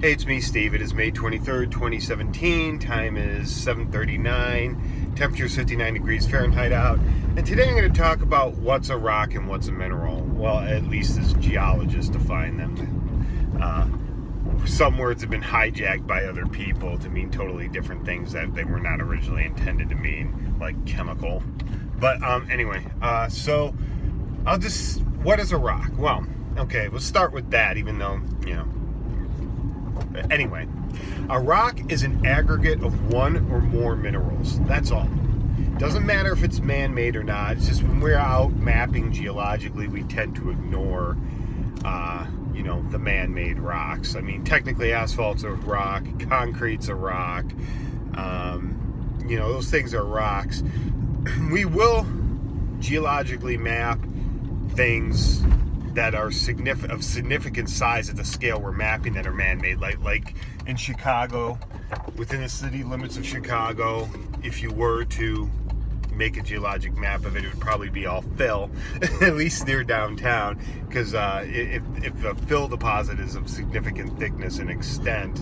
Hey, it's me, Steve. It is May 23rd, 2017. Time is 7:39. Temperature is 59 degrees Fahrenheit out. And today I'm going to talk about what's a rock and what's a mineral. Well, at least as geologists define them. Some words have been hijacked by other people to mean totally different things that they were not originally intended to mean, like chemical. But anyway, so what is a rock? Well, okay, we'll start with that, even though, Anyway, a rock is an aggregate of one or more minerals. That's all. Doesn't matter if it's man-made or not. It's just when we're out mapping geologically, we tend to ignore, the man-made rocks. I mean, technically, asphalt's a rock, concrete's a rock. Those things are rocks. We will geologically map things that are of significant size at the scale we're mapping that are man-made, like in Chicago, within the city limits of Chicago. If you were to make a geologic map of it, it would probably be all fill, at least near downtown, because if a fill deposit is of significant thickness and extent,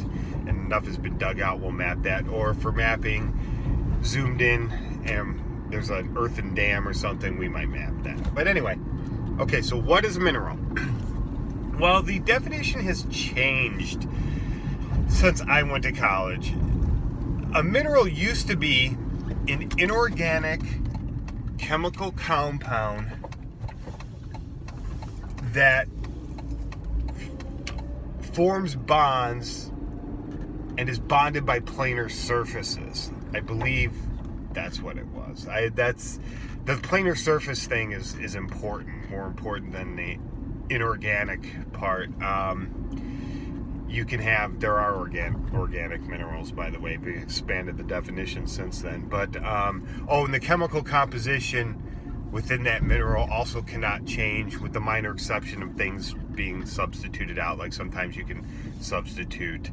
and enough has been dug out, we'll map that. Or for mapping zoomed in and there's an earthen dam or something, we might map that. But anyway. Okay, so what is a mineral? Well, the definition has changed since I went to college. A mineral used to be an inorganic chemical compound that forms bonds and is bonded by planar surfaces. I believe that's what it was. The planar surface thing is important, more important than the inorganic part. There are organic minerals, by the way. We expanded the definition since then. But, and the chemical composition within that mineral also cannot change, with the minor exception of things being substituted out. Like sometimes you can substitute,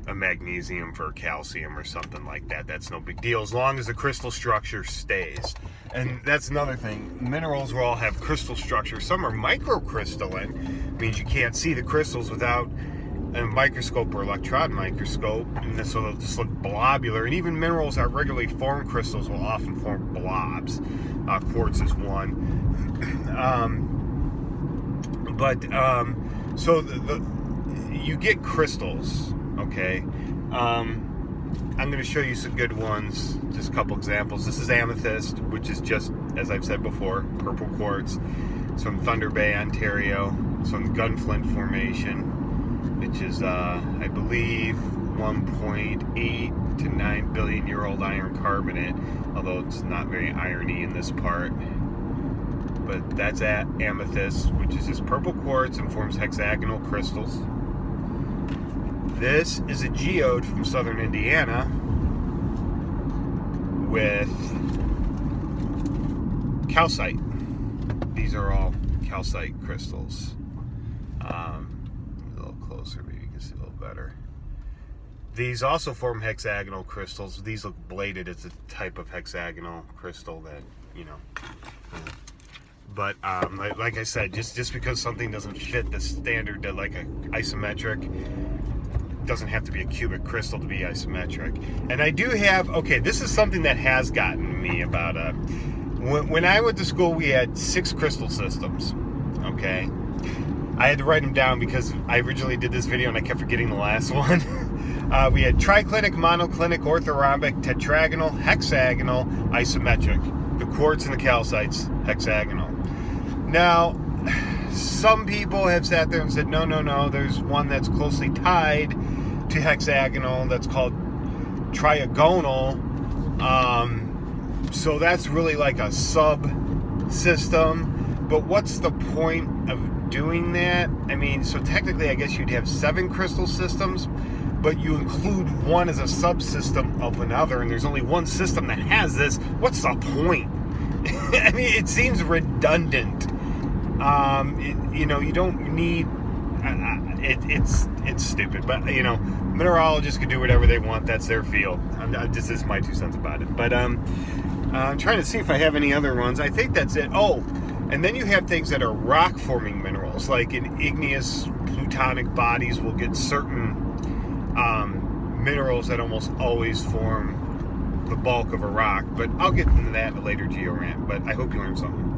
a magnesium for calcium or something like that. That's no big deal as long as the crystal structure stays. And that's another thing. Minerals will all have crystal structure. Some are microcrystalline, means you can't see the crystals without a microscope or electron microscope, and so they'll just look blobular. And even minerals that regularly form crystals will often form blobs. Quartz is one. So you get crystals. Okay, I'm going to show you some good ones, just a couple examples. This is Amethyst, which is just, as I've said before, purple quartz. It's from Thunder Bay, Ontario. It's from the Gunflint Formation, which is, I believe, 1.8 to 9 billion year old iron carbonate, although it's not very irony in this part. But that's at Amethyst, which is just purple quartz and forms hexagonal crystals. This is a geode from southern Indiana with calcite. These are all calcite crystals. A little closer, maybe you can see a little better. These also form hexagonal crystals. These look bladed. It's a type of hexagonal crystal that, But like I said, just because something doesn't fit the standard, like a isometric, doesn't have to be a cubic crystal to be isometric. And I do have, this is something that has gotten me about when I went to school, we had 6 crystal systems. Okay, I had to write them down because I originally did this video and I kept forgetting the last one. We had triclinic, monoclinic, orthorhombic, tetragonal, hexagonal, isometric. The quartz and the calcites, hexagonal. Now, some people have sat there and said, no, there's one that's closely tied to hexagonal that's called trigonal. So that's really like a sub-system. But what's the point of doing that? I mean, so technically I guess you'd have 7 crystal systems, but you include one as a subsystem of another, and there's only one system that has this. What's the point? I mean, it seems redundant. You don't need. It's stupid, but mineralogists can do whatever they want. That's their field. This is my 2 cents about it. But I'm trying to see if I have any other ones. I think that's it. Oh, and then you have things that are rock-forming minerals. almost like in igneous plutonic bodies, we'll get certain minerals that almost always form the bulk of a rock. But I'll get into that in a later Geo-Rant. But I hope you learned something.